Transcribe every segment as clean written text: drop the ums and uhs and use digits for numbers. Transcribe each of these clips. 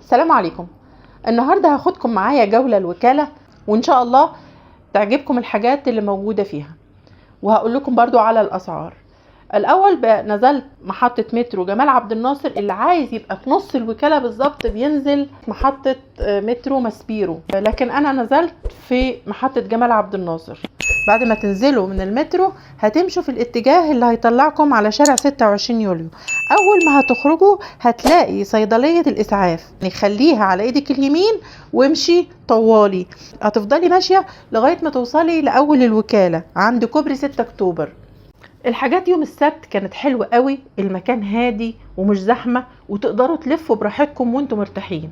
السلام عليكم. النهاردة هاخدكم معايا جولة الوكالة، وإن شاء الله تعجبكم الحاجات اللي موجودة فيها، وهقول لكم برضو على الأسعار. الأول نزلت محطة مترو جمال عبد الناصر. اللي عايز يبقى في نص الوكالة بالظبط بينزل محطة مترو ماسبيرو، لكن أنا نزلت في محطة جمال عبد الناصر. بعد ما تنزلوا من المترو هتمشوا في الاتجاه اللي هيطلعكم على شارع 26 يوليو. اول ما هتخرجوا هتلاقي صيدلية الاسعاف، خليها على ايدك اليمين وامشي طوالي، هتفضلي ماشية لغاية ما توصلي لأول الوكالة عند كوبري 6 اكتوبر. الحاجات يوم السبت كانت حلوة قوي، المكان هادي ومش زحمة وتقدروا تلفوا براحتكم وانتم مرتاحين.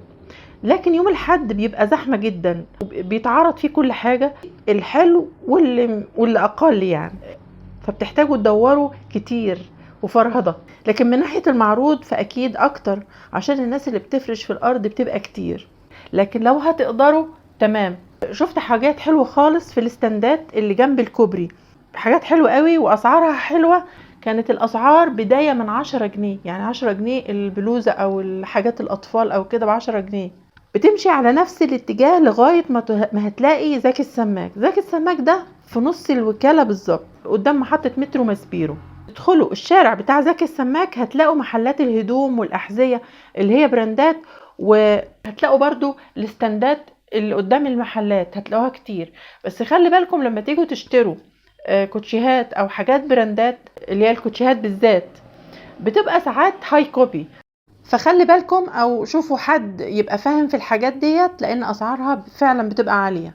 لكن يوم الحد بيبقى زحمة جدا، بيتعرض فيه كل حاجة، الحلو واللي أقل يعني، فبتحتاجوا تدوروا كتير وفرهضة. لكن من ناحية المعروض فأكيد أكتر، عشان الناس اللي بتفرش في الأرض بتبقى كتير. لكن لو هتقدروا تمام. شفت حاجات حلوة خالص في الاستندات اللي جنب الكوبري، حاجات حلوة قوي وأسعارها حلوة. كانت الأسعار بداية من 10 جنيه، يعني 10 جنيه البلوزة أو الحاجات الأطفال أو كده ب10 جنيه. بتمشي على نفس الاتجاه لغاية ما هتلاقي زكي السماك. زكي السماك ده في نص الوكالة بالظبط قدام محطة مترو ماسبيرو. ادخلوا الشارع بتاع زكي السماك هتلاقوا محلات الهدوم والأحذية اللي هي براندات، وهتلاقوا برضو الاستندات اللي قدام المحلات هتلاقوها كتير. بس خلي بالكم لما تيجوا تشتروا كوتشيهات او حاجات براندات، اللي هي الكوتشيهات بالذات بتبقى ساعات هاي كوبي، فخلي بالكم او شوفوا حد يبقى فاهم في الحاجات ديت، لان اسعارها فعلا بتبقى عالية.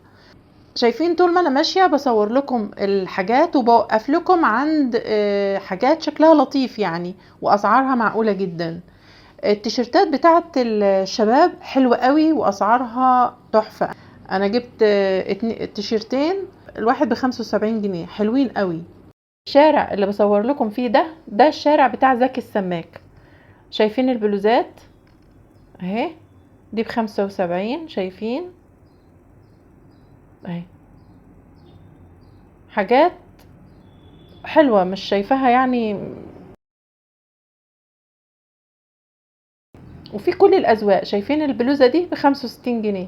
شايفين طول ما انا ماشية بصور لكم الحاجات وبوقف لكم عند حاجات شكلها لطيف يعني واسعارها معقولة جدا. التيشيرتات بتاعت الشباب حلوة قوي واسعارها تحفة. انا جبت تيشيرتين، الواحد ب75 جنيه، حلوين قوي. الشارع اللي بصور لكم فيه ده الشارع بتاع زكي السماك. شايفين البلوزات اهي، دي ب75، شايفين اهي، حاجات حلوة مش شايفاها يعني، وفي كل الأذواق. شايفين البلوزة دي ب65 جنيه،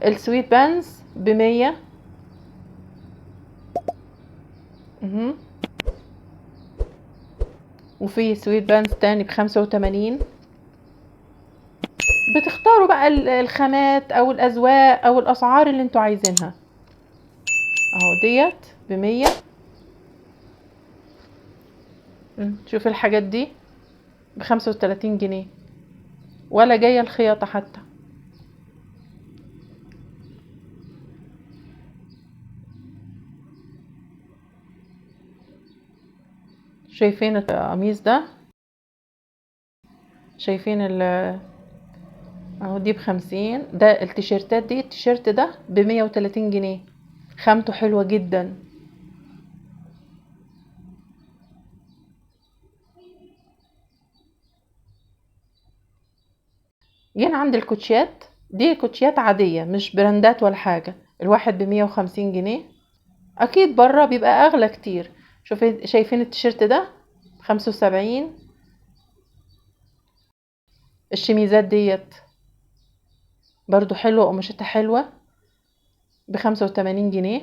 السويت بانز ب100. وفي سويت بانز تاني ب85. بتختاروا بقى الخامات او الأذواق او الأسعار اللي انتوا عايزينها. اهو ديت ب100. شوف الحاجات دي ب35 جنيه، ولا جاية الخياطة حتى. شايفين القميص ده، شايفين اهو دي ب50. ده التيشيرتات دي، التيشيرت ده ب130 جنيه، خامته حلوة جدا. جينا عند الكوتشيات. دي كوتشيات عادية مش براندات ولا حاجة، الواحد ب150 جنيه. اكيد برا بيبقى اغلى كتير. شايفين التيشيرت ده ب75. الشميزات ديت برضو حلوة وقماشتها حلوة ب85 جنيه.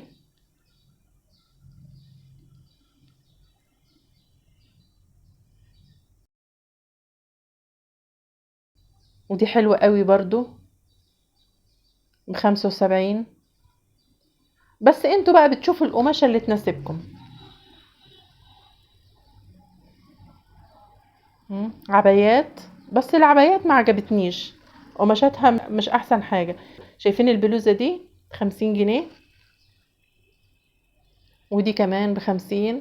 ودي حلوة قوي برضو ب75. بس انتوا بقى بتشوفوا القماشة اللي تناسبكم. عبايات، بس العبايات ما عجبتنيش، قماشاتها مش احسن حاجة. شايفين البلوزة دي ب50 جنيه، ودي كمان ب50.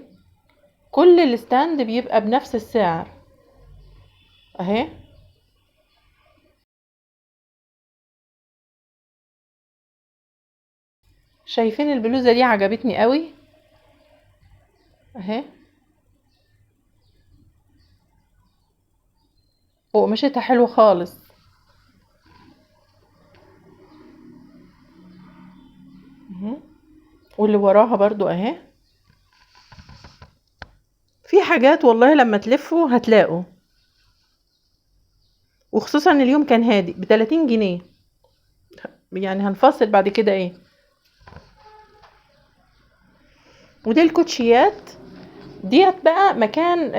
كل الستاند بيبقى بنفس السعر اهي. شايفين البلوزة دي عجبتني قوي اهي، وقماشتها حلوة خالص. واللي وراها برضو اهي. في حاجات والله لما تلفوا هتلاقوا. وخصوصا اليوم كان هادي ب30 جنيه. يعني هنفصل بعد كده ايه. ودي الكوتشيات ديت بقى مكان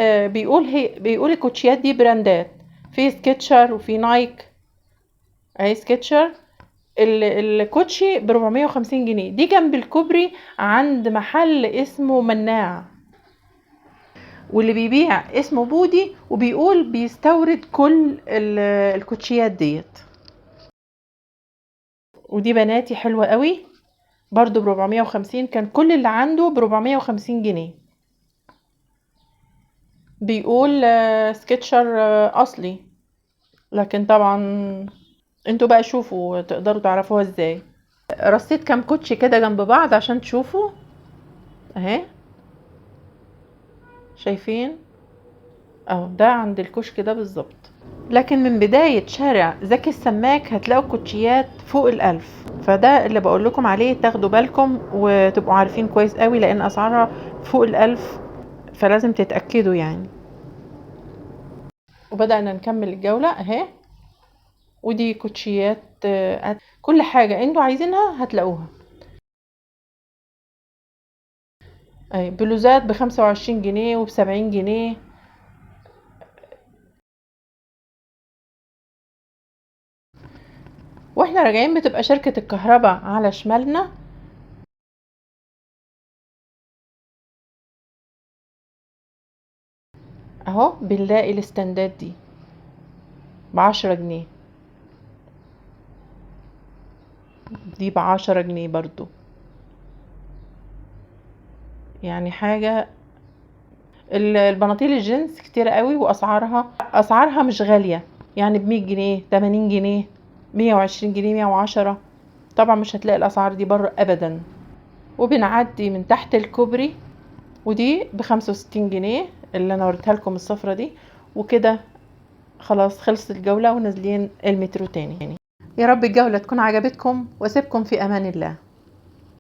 بيقول الكوتشيات دي براندات، في سكتشر وفي نايك. اهي سكتشر الكوتشي ب450 جنيه. دي جنب الكوبري عند محل اسمه مناع، واللي بيبيع اسمه بودي، وبيقول بيستورد كل الكوتشيات ديت. ودي بناتي حلوة قوي برضو ب450، كان كل اللي عنده ب450 جنيه. بيقول سكتشر اصلي، لكن طبعا انتوا بقى شوفوا تقدروا تعرفوها ازاي. رصيت كام كوتشي كده جنب بعض عشان تشوفوا اهي. شايفين اهو ده عند الكشك ده بالظبط. لكن من بداية شارع زكي السماك هتلاقوا كوتشيات فوق ال1000. فده اللي بقول لكم عليه، تاخدوا بالكم وتبقوا عارفين كويس قوي، لان اسعارها فوق ال1000، فلازم تتأكدوا يعني. وبدأنا نكمل الجولة اهي. ودي كوتشيات كل حاجة انتوا عايزينها هتلاقوها. اي بلوزات ب25 جنيه وب70 جنيه. واحنا راجعين بتبقى شركة الكهرباء على شمالنا. اهو بنلاقي الاستندات دي ب10 جنيه. دي ب10 جنيه برضو. يعني حاجة. البناطيل الجينز كتيرة قوي، واسعارها مش غالية، يعني ب100 جنيه 80 جنيه 120 جنيه 110. طبعا مش هتلاقي الاسعار دي بره ابدا. وبنعدي من تحت الكوبري، ودي ب65 جنيه اللي انا وريتها لكم الصفرة دي. وكده خلاص خلصت الجولة ونازلين المترو تاني. يا رب الجولة تكون عجبتكم، واسيبكم في امان الله.